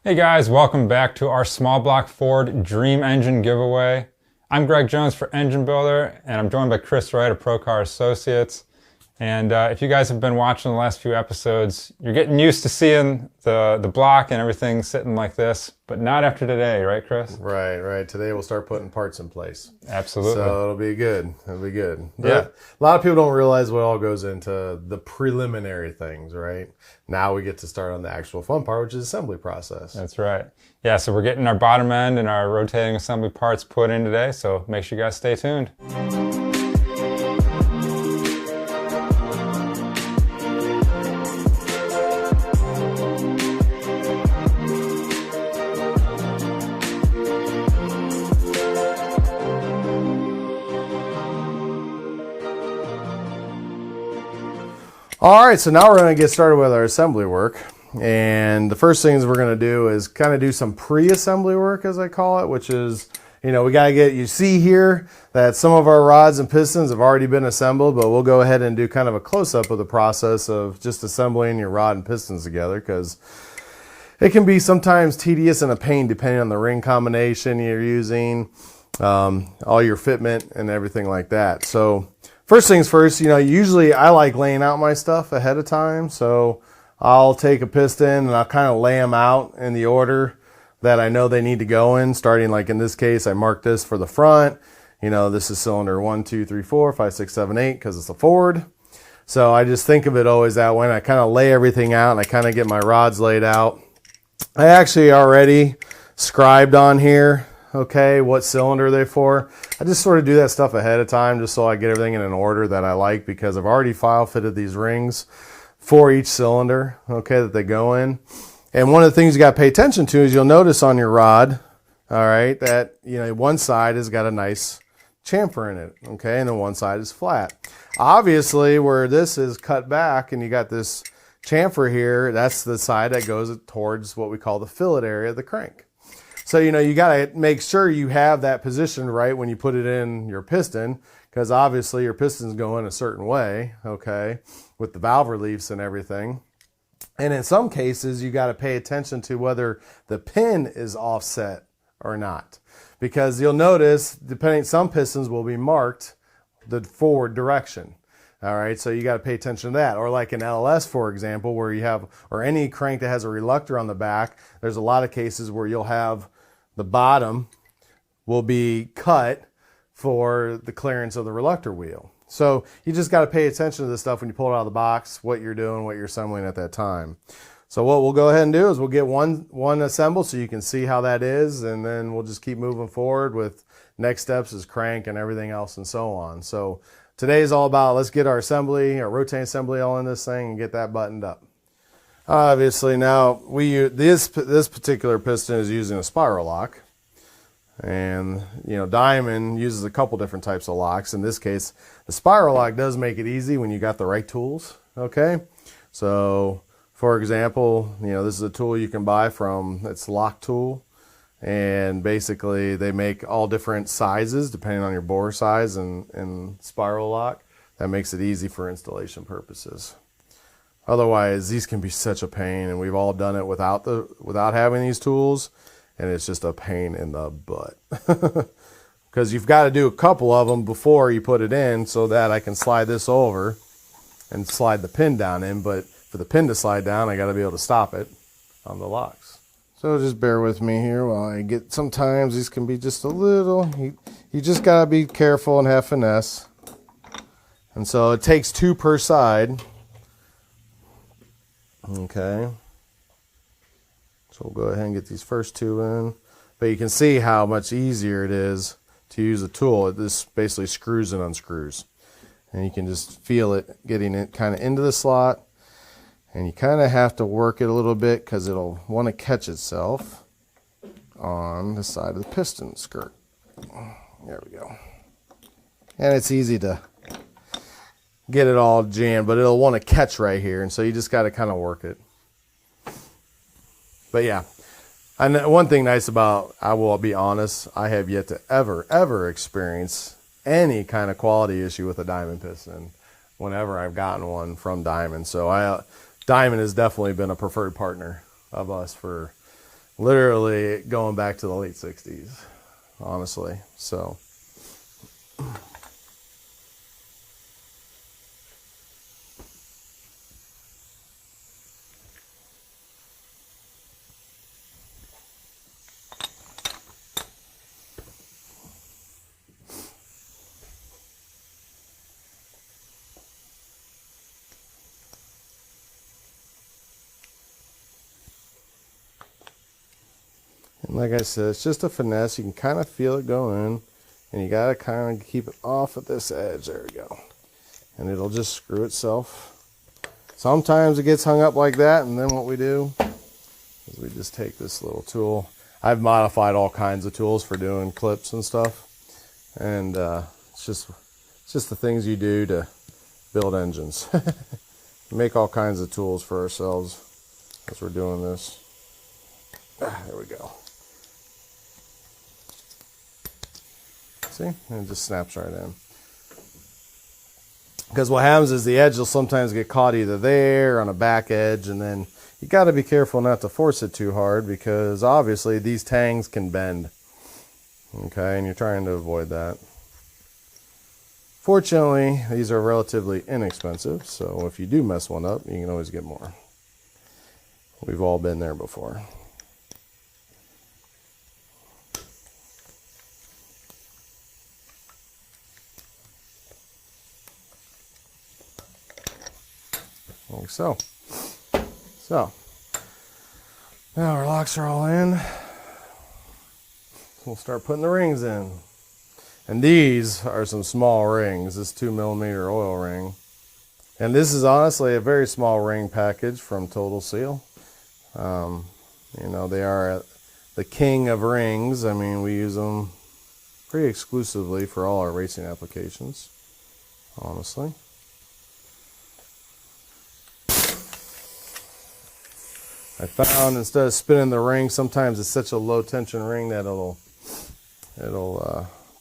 Hey guys, welcome back to our small block Ford Dream Engine giveaway. I'm Greg Jones for Engine Builder, and I'm joined by Chris Wright of Procar Associates. And if you guys have been watching the last few episodes, you're getting used to seeing the block and everything sitting like this, but not after today, right, Chris? Right. Today we'll start putting parts in place. Absolutely. So it'll be good. Yeah. A lot of people don't realize what all goes into the preliminary things, right? Now we get to start on the actual fun part, which is assembly process. That's right. Yeah, so we're getting our bottom end and our rotating assembly parts put in today, so make sure you guys stay tuned. All right, so now we're going to get started with our assembly work. And the first things we're going to do is kind of do some pre-assembly work, as I call it, which is, we got to you see here that some of our rods and pistons have already been assembled, but we'll go ahead and do kind of a close-up of the process of just assembling your rod and pistons together, because it can be sometimes tedious and a pain depending on the ring combination you're using, all your fitment and everything like that. So first things first, usually I like laying out my stuff ahead of time. So I'll take a piston and I'll kind of lay them out in the order that I know they need to go in. Starting like in this case, I marked this for the front. This is cylinder 1, 2, 3, 4, 5, 6, 7, 8 because it's a Ford. So I just think of it always that way. And I kind of lay everything out and I kind of get my rods laid out. I actually already scribed on here, okay, what cylinder they're for. I just sort of do that stuff ahead of time just so I get everything in an order that I like, because I've already file fitted these rings for each cylinder, okay, that they go in. And one of the things you got to pay attention to is you'll notice on your rod, all right, that, one side has got a nice chamfer in it, okay, and then one side is flat. Obviously, where this is cut back and you got this chamfer here, that's the side that goes towards what we call the fillet area of the crank. So, you got to make sure you have that position right when you put it in your piston, because obviously your pistons go in a certain way, okay, with the valve reliefs and everything. And in some cases, you got to pay attention to whether the pin is offset or not, because you'll notice, some pistons will be marked the forward direction. All right, so you got to pay attention to that. Or like an LS, for example, where you have, or any crank that has a reluctor on the back, there's a lot of cases where you'll have the bottom will be cut for the clearance of the reluctor wheel. So you just got to pay attention to this stuff when you pull it out of the box, what you're doing, what you're assembling at that time. So what we'll go ahead and do is we'll get one assembled so you can see how that is, and then we'll just keep moving forward with next steps is crank and everything else and so on. So today is all about, let's get our assembly, our rotating assembly all in this thing and get that buttoned up. Obviously now this particular piston is using a spiral lock, and Diamond uses a couple different types of locks. In this case, the spiral lock does make it easy when you got the right tools. Okay, so for example, this is a tool you can buy from, it's Lock Tool, and basically they make all different sizes depending on your bore size and spiral lock. That makes it easy for installation purposes. Otherwise, these can be such a pain, and we've all done it without having these tools, and it's just a pain in the butt. Because you've got to do a couple of them before you put it in, so that I can slide this over and slide the pin down in. But for the pin to slide down, I got to be able to stop it on the locks. So just bear with me here while I get. Sometimes these can be just a little. You just got to be careful and have finesse. And so it takes 2 per side. Okay, so we'll go ahead and get these first 2 in, but you can see how much easier it is to use a tool. This basically screws and unscrews, and you can just feel it getting it kind of into the slot, and you kind of have to work it a little bit because it'll want to catch itself on the side of the piston skirt. There we go, and it's easy to get it all jammed, but it'll want to catch right here, and so you just got to kind of work it. But yeah, and one thing nice about, I will be honest, I have yet to ever experience any kind of quality issue with a Diamond piston whenever I've gotten one from Diamond. So Diamond has definitely been a preferred partner of us for literally going back to the late 60s, honestly. So and like I said, it's just a finesse. You can kind of feel it go in, and you got to kind of keep it off at this edge. There we go. And it'll just screw itself. Sometimes it gets hung up like that, and then what we do is we just take this little tool. I've modified all kinds of tools for doing clips and stuff, and it's just the things you do to build engines. Make all kinds of tools for ourselves as we're doing this. There we go. See? And it just snaps right in. Because what happens is the edge will sometimes get caught either there or on a back edge, and then you got to be careful not to force it too hard, because obviously these tangs can bend. Okay, and you're trying to avoid that. Fortunately, these are relatively inexpensive, so if you do mess one up, you can always get more. We've all been there before. Like so. So, now our locks are all in. We'll start putting the rings in. And these are some small rings. This 2mm oil ring. And this is honestly a very small ring package from Total Seal. You know, they are the king of rings. I mean, we use them pretty exclusively for all our racing applications, honestly. I found instead of spinning the ring, sometimes it's such a low tension ring that it'll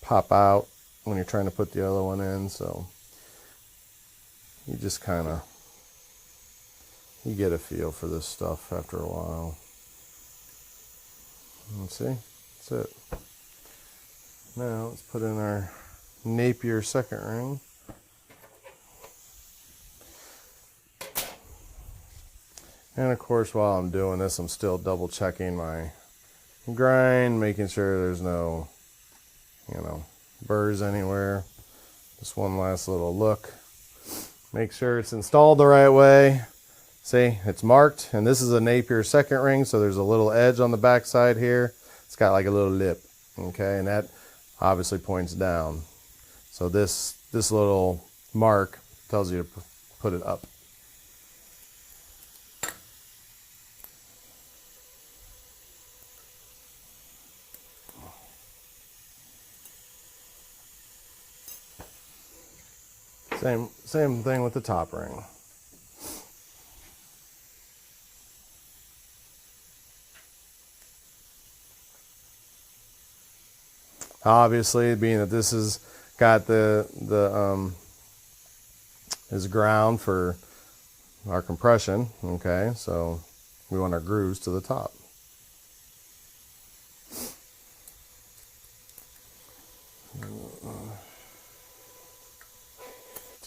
pop out when you're trying to put the other one in. So you just kind of, you get a feel for this stuff after a while. Let's see, that's it. Now let's put in our Napier second ring. And of course, while I'm doing this, I'm still double checking my grind, making sure there's no, you know, burrs anywhere. Just one last little look. Make sure it's installed the right way. See, it's marked, and this is a Napier second ring, so there's a little edge on the back side here. It's got like a little lip, okay, and that obviously points down. So this little mark tells you to put it up. Same thing with the top ring. Obviously, being that this has got is ground for our compression, okay, so we want our grooves to the top.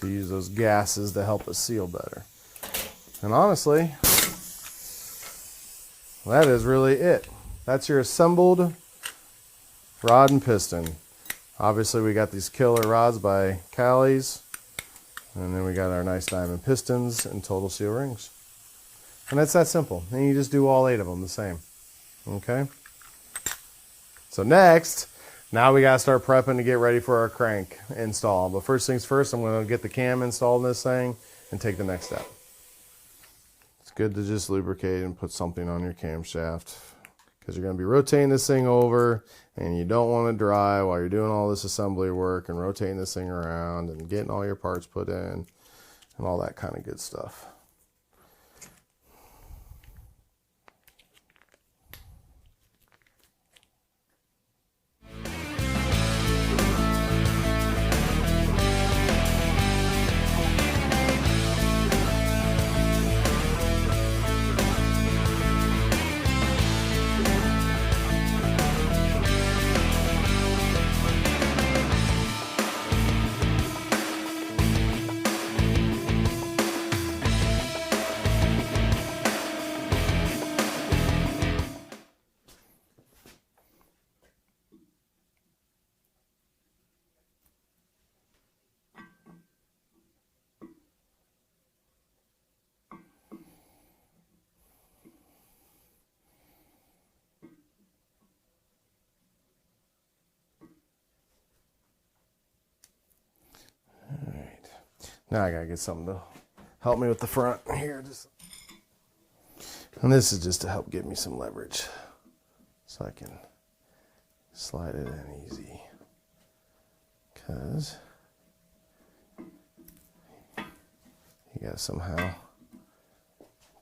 To use those gases to help us seal better. And honestly, that is really it. That's your assembled rod and piston. Obviously we got these killer rods by Cali's, and then we got our nice diamond pistons and Total Seal rings. And that's that simple. And you just do all 8 of them the same. Okay? So next, now we gotta start prepping to get ready for our crank install. But first things first, I'm gonna get the cam installed in this thing and take the next step. It's good to just lubricate and put something on your camshaft, because you're gonna be rotating this thing over, and you don't want to dry while you're doing all this assembly work and rotating this thing around and getting all your parts put in and all that kind of good stuff. Now I gotta get something to help me with the front here. And this is just to help give me some leverage so I can slide it in easy. Because you gotta somehow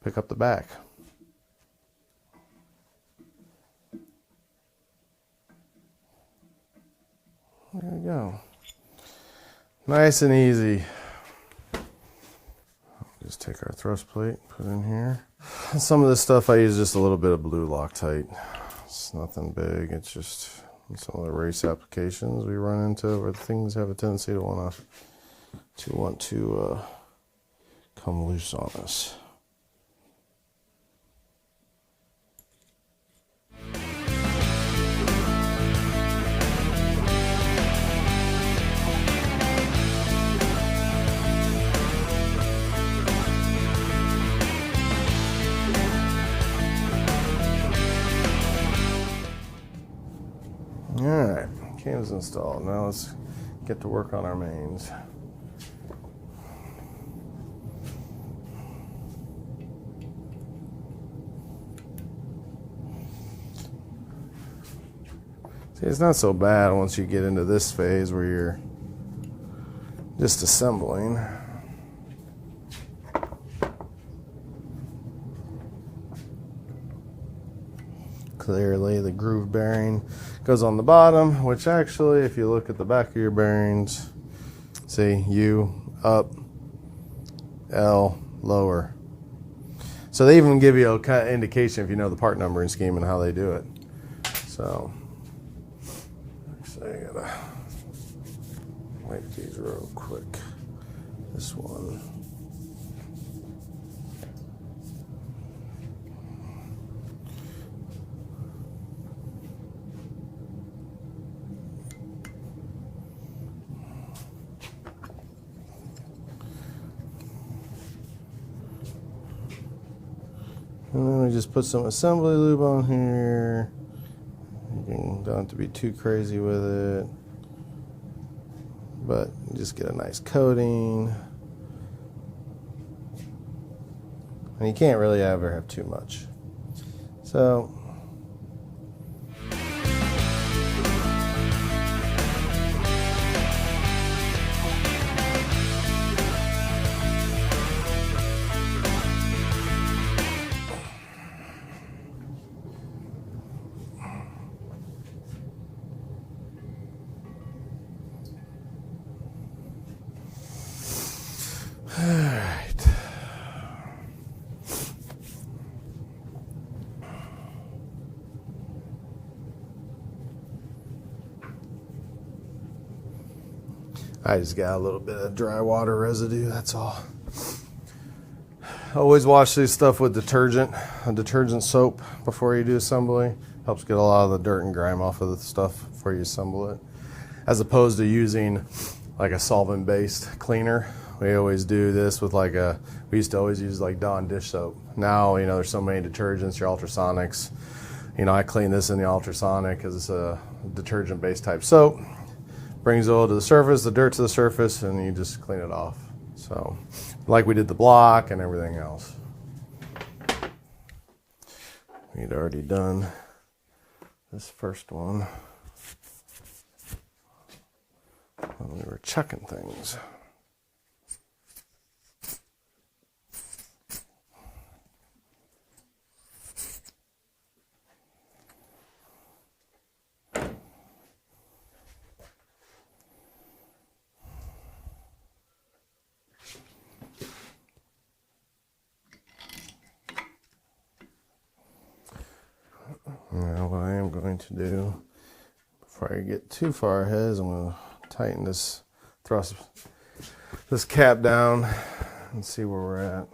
pick up the back. There we go. Nice and easy. Just take our thrust plate, put it in here. Some of this stuff I use just a little bit of blue Loctite. It's nothing big. It's just some of the race applications we run into where things have a tendency to want to come loose on us. Alright, cams installed. Now let's get to work on our mains. See, it's not so bad once you get into this phase where you're just assembling. Clearly the groove bearing goes on the bottom, which actually, if you look at the back of your bearings, see, U up, L lower. So they even give you a kind of indication if you know the part numbering scheme and how they do it. So I gotta wipe these real quick. This one. And then we just put some assembly lube on here. You don't have to be too crazy with it, but just get a nice coating. And you can't really ever have too much. So alright. I just got a little bit of dry water residue, that's all. Always wash this stuff with a detergent soap before you do assembly. Helps get a lot of the dirt and grime off of the stuff before you assemble it. As opposed to using like a solvent-based cleaner. We always do this with we used to always use like Dawn dish soap. Now, there's so many detergents, your ultrasonics. I clean this in the ultrasonic because it's a detergent-based type soap. Brings oil to the surface, the dirt to the surface, and you just clean it off. So, like we did the block and everything else. We'd already done this first one when we were checking things. Now what I am going to do, before I get too far ahead, is I'm going to tighten this cap down and see where we're at.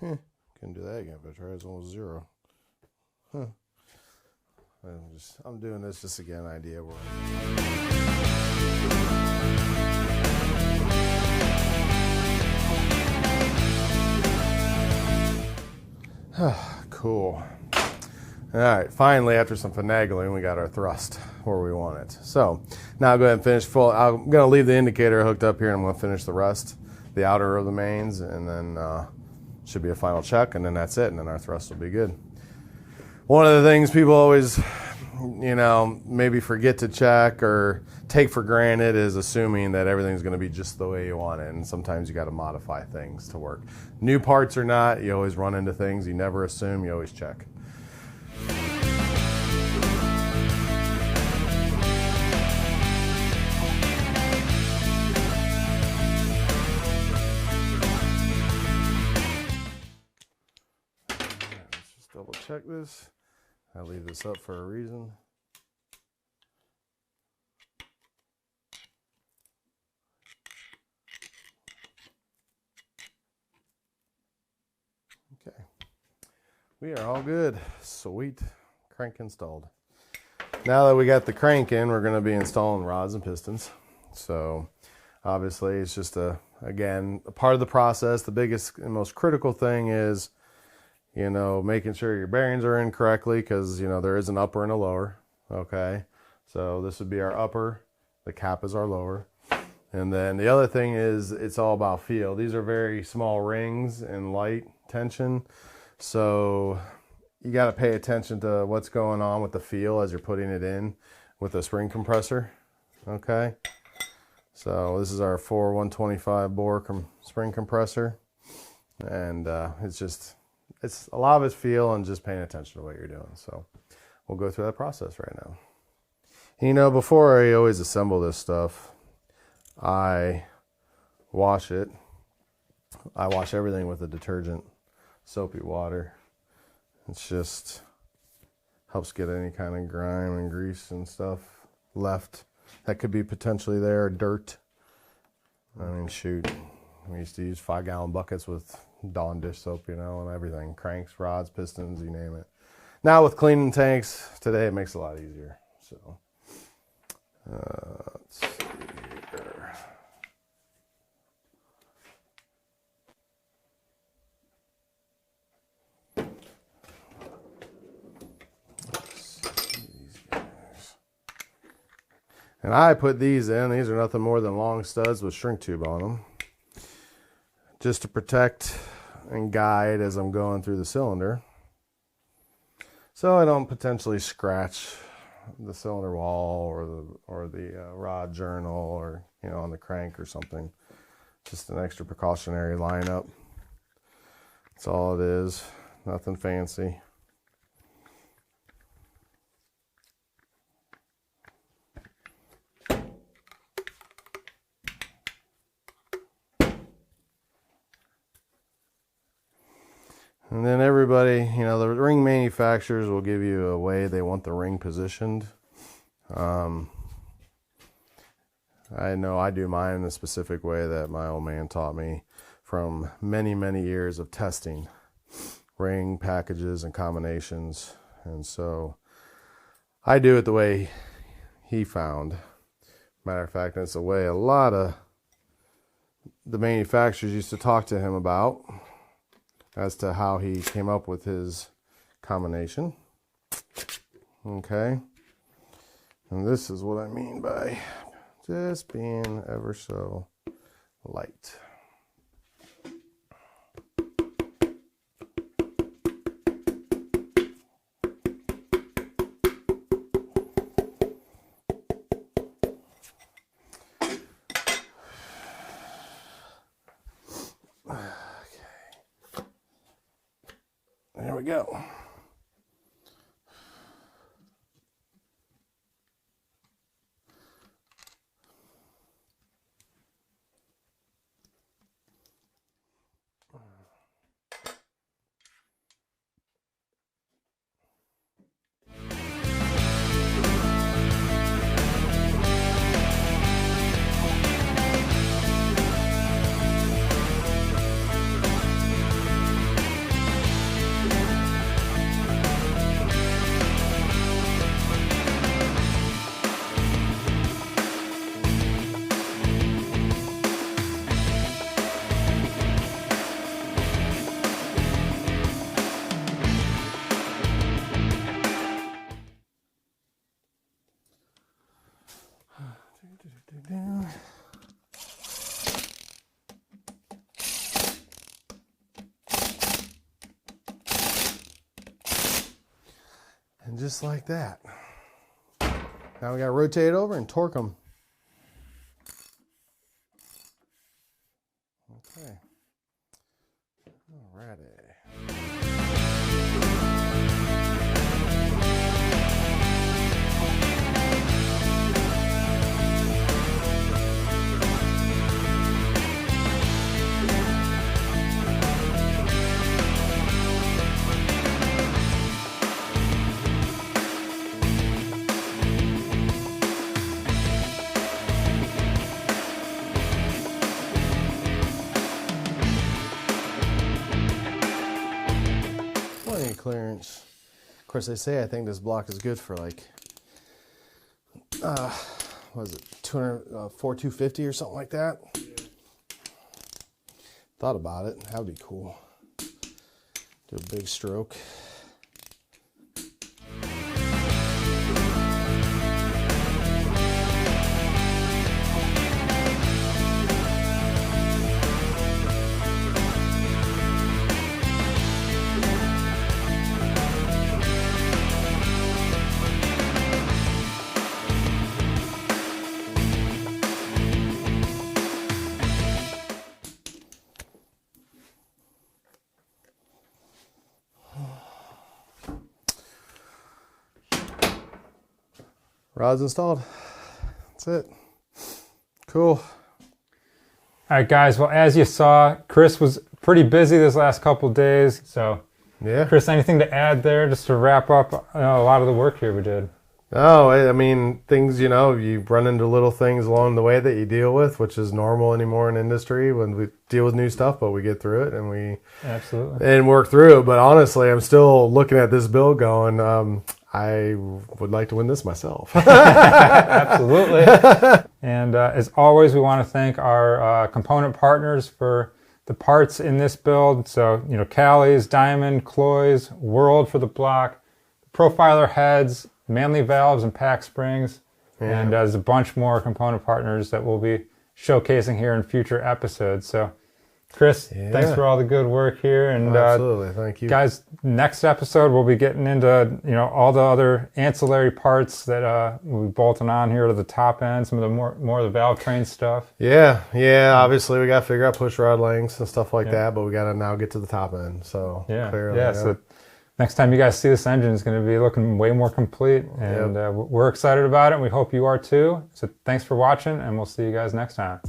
Couldn't do that again if I try. It's almost 0. Huh. I'm doing this just to get an idea where cool. All right, finally, after some finagling, we got our thrust where we want it. So now I'll go ahead and finish full. I'm going to leave the indicator hooked up here, and I'm going to finish the rest, the outer of the mains, and then should be a final check, and then that's it, and then our thrust will be good. One of the things people always, maybe forget to check or take for granted is assuming that everything's going to be just the way you want it, and sometimes you got to modify things to work. New parts or not, you always run into things. You never assume, you always check. Let's just double check this. I leave this up for a reason. Okay, we are all good. Sweet, crank installed. Now that we got the crank in, we're going to be installing rods and pistons. So obviously it's just again, a part of the process. The biggest and most critical thing is, making sure your bearings are in correctly, because, there is an upper and a lower. Okay, so this would be our upper, the cap is our lower. And then the other thing is, it's all about feel. These are very small rings and light tension. So you got to pay attention to what's going on with the feel as you're putting it in with the spring compressor. Okay, so this is our 125 bore spring compressor. And it's a lot of it's feel and just paying attention to what you're doing. So we'll go through that process right now. Before I always assemble this stuff, I wash it. I wash everything with a detergent, soapy water. It's just helps get any kind of grime and grease and stuff left that could be potentially there, dirt. I mean, shoot, we used to use 5-gallon buckets with Dawn dish soap, and everything. Cranks, rods, pistons, you name it. Now with cleaning tanks, today it makes it a lot easier. So, let's see here. And I put these in. These are nothing more than long studs with shrink tube on them, just to protect and guide as I'm going through the cylinder, so I don't potentially scratch the cylinder wall or the rod journal, or on the crank or something. Just an extra precautionary lineup. That's all it is. Nothing fancy. And then everybody, the ring manufacturers will give you a way they want the ring positioned. I know I do mine in a specific way that my old man taught me from many, many years of testing ring packages and combinations. And so I do it the way he found. Matter of fact, that's the way a lot of the manufacturers used to talk to him about, as to how he came up with his combination. Okay, and this is what I mean by just being ever so light. There we go. And just like that. Now we got to rotate it over and torque them. Okay. Alrighty. Clearance. Of course, they say I think this block is good for like, what is it, 250 or something like that. Yeah. Thought about it. That would be cool. Do a big stroke. Rods installed. That's it. Cool. All right, guys. Well, as you saw, Chris was pretty busy this last couple of days. So, yeah. Chris, anything to add there just to wrap up a lot of the work here we did? Oh, I mean, things, you know, you run into little things along the way that you deal with, which is normal anymore in industry when we deal with new stuff, but we get through it and we work through it. But honestly, I'm still looking at this build going, I would like to win this myself. Absolutely. And as always, we want to thank our component partners for the parts in this build. So, you know, Callie's, Diamond, Coils, World for the block, profiler heads, Manley valves and pack springs. Yeah. And there's a bunch more component partners that we'll be showcasing here in future episodes. So, Chris, thanks for all the good work here. And absolutely, thank you. Guys, next episode we'll be getting into, you know, all the other ancillary parts that we'll be bolting on here to the top end, some of the more of the valve train stuff. Yeah, obviously we got to figure out push rod lengths and stuff like that, but we got to now get to the top end. So clearly, so next time you guys see this engine, it's going to be looking way more complete, and we're excited about it, and we hope you are too. So thanks for watching, and we'll see you guys next time.